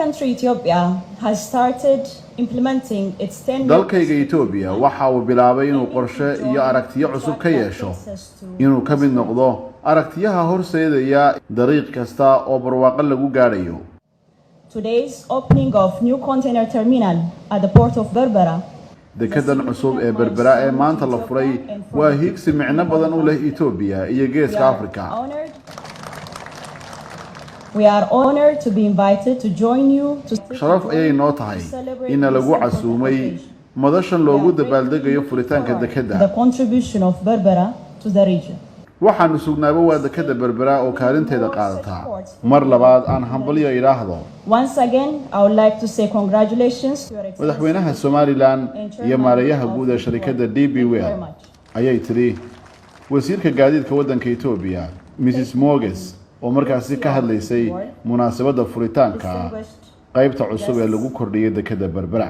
Country Ethiopia has started implementing its 10 dalkayga Ethiopia waxa uu bilaabay inuu qorshe iyo aragtiyo cusub ka yeesho inuu ka mid noqdo aragtiyaha horseedaya dariiq kasta oo barwaaqo lagu gaadhayo. Today's opening of new container terminal at the port of Berbera dekedan cusub ee Berbera ee maanta la furay waa higsi micno badan u leh Ethiopia iyo Geeska Afrika. We are honored to be invited to join you to sharaf ayay noo tahay in lagu casuumay madashan loogu dabaaldegayo furitaanka dekeda. The contribution of Berbera to the region. waxaanu sugnaaba waa dekeda Berbera oo kaalinteeda qaadata. mar labaad aan hambalyo ilaahdo. Once again, I would like to say congratulations to your madaxweynaha Somaliland iyo maareeyaha guud ee shirkadda DP World ayay tiri wasiirka gaadiidka waddanka Ethiopia Mrs. Moges oo markaasi ka hadlaysay munaasabadda furitaanka qaybta cusub ee lagu kordhiyay dekeda Berbera.